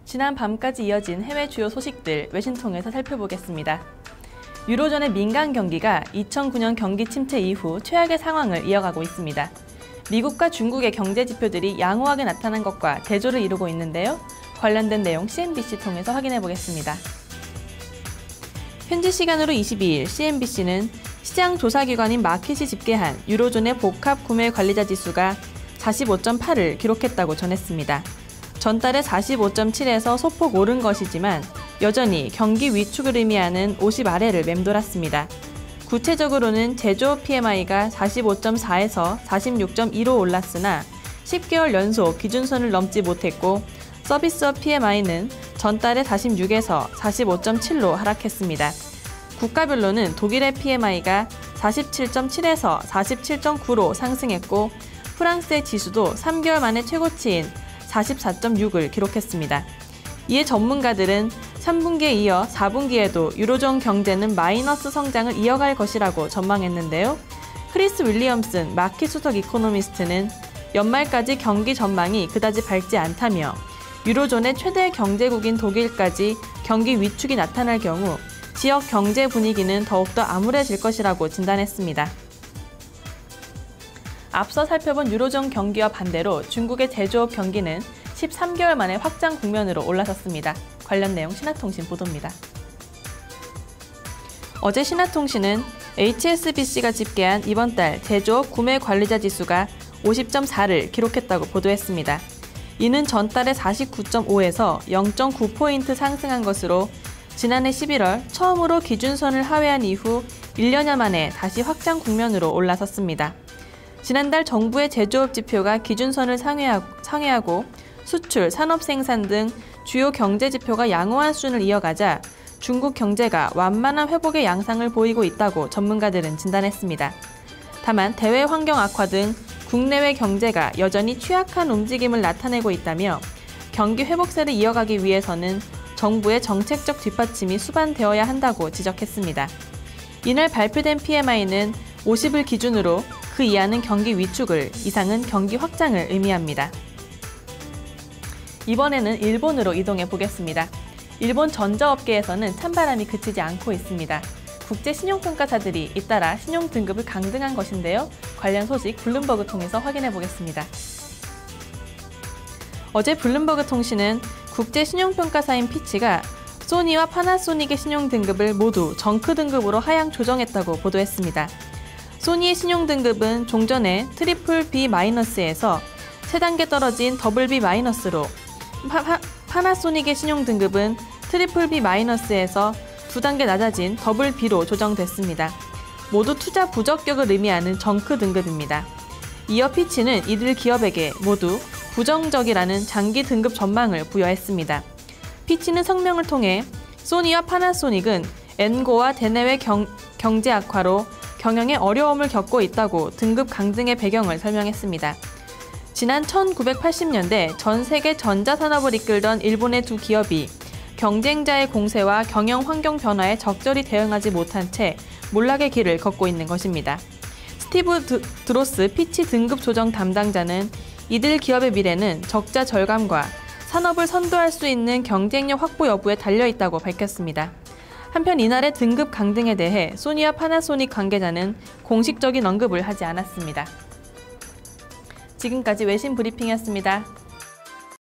지난 밤까지 이어진 해외 주요 소식들 외신 통해서 살펴보겠습니다. 유로존의 민간 경기가 2009년 경기 침체 이후 최악의 상황을 이어가고 있습니다. 미국과 중국의 경제 지표들이 양호하게 나타난 것과 대조를 이루고 있는데요. 관련된 내용 CNBC 통해서 확인해 보겠습니다. 현지 시간으로 22일 CNBC는 시장 조사기관인 마킷이 집계한 유로존의 복합 구매 관리자 지수가 45.8을 기록했다고 전했습니다. 전달에 45.7에서 소폭 오른 것이지만 여전히 경기 위축을 의미하는 50 아래를 맴돌았습니다. 구체적으로는 제조업 PMI가 45.4에서 46.2로 올랐으나 10개월 연속 기준선을 넘지 못했고 서비스업 PMI는 전달에 46에서 45.7로 하락했습니다. 국가별로는 독일의 PMI가 47.7에서 47.9로 상승했고 프랑스의 지수도 3개월 만에 최고치인 44.6을 기록했습니다. 이에 전문가들은 3분기에 이어 4분기에도 유로존 경제는 마이너스 성장을 이어갈 것이라고 전망했는데요. 크리스 윌리엄슨 마킷 수석 이코노미스트는 연말까지 경기 전망이 그다지 밝지 않다며 유로존의 최대 경제국인 독일까지 경기 위축이 나타날 경우 지역 경제 분위기는 더욱더 암울해질 것이라고 진단했습니다. 앞서 살펴본 유로존 경기와 반대로 중국의 제조업 경기는 13개월 만에 확장 국면으로 올라섰습니다. 관련 내용 신화통신 보도입니다. 어제 신화통신은 HSBC가 집계한 이번 달 제조업 구매 관리자 지수가 50.4를 기록했다고 보도했습니다. 이는 전달의 49.5에서 0.9포인트 상승한 것으로 지난해 11월 처음으로 기준선을 하회한 이후 1년여 만에 다시 확장 국면으로 올라섰습니다. 지난달 정부의 제조업 지표가 기준선을 상회하고 수출, 산업 생산 등 주요 경제 지표가 양호한 수준을 이어가자 중국 경제가 완만한 회복의 양상을 보이고 있다고 전문가들은 진단했습니다. 다만 대외 환경 악화 등 국내외 경제가 여전히 취약한 움직임을 나타내고 있다며 경기 회복세를 이어가기 위해서는 정부의 정책적 뒷받침이 수반되어야 한다고 지적했습니다. 이날 발표된 PMI는 50을 기준으로 그 이하는 경기 위축을, 이상은 경기 확장을 의미합니다. 이번에는 일본으로 이동해 보겠습니다. 일본 전자업계에서는 찬바람이 그치지 않고 있습니다. 국제 신용평가사들이 잇따라 신용 등급을 강등한 것인데요. 관련 소식 블룸버그 통해서 확인해 보겠습니다. 어제 블룸버그 통신은 국제 신용평가사인 피치가 소니와 파나소닉의 신용 등급을 모두 정크 등급으로 하향 조정했다고 보도했습니다. 소니의 신용 등급은 종전에 트리플 B-에서 3단계 떨어진 더블 B-로 파나소닉의 신용 등급은 트리플 B-에서 2단계 낮아진 더블 B로 조정됐습니다. 모두 투자 부적격을 의미하는 정크 등급입니다. 이어 피치는 이들 기업에게 모두 부정적이라는 장기 등급 전망을 부여했습니다. 피치는 성명을 통해 소니와 파나소닉은 엔고와 대내외 경제 악화로 경영에 어려움을 겪고 있다고 등급 강등의 배경을 설명했습니다. 지난 1980년대 전 세계 전자산업을 이끌던 일본의 두 기업이 경쟁자의 공세와 경영 환경 변화에 적절히 대응하지 못한 채 몰락의 길을 걷고 있는 것입니다. 스티브 드로스 피치 등급 조정 담당자는 이들 기업의 미래는 적자 절감과 산업을 선도할 수 있는 경쟁력 확보 여부에 달려있다고 밝혔습니다. 한편 이날의 등급 강등에 대해 소니와 파나소닉 관계자는 공식적인 언급을 하지 않았습니다. 지금까지 외신 브리핑이었습니다.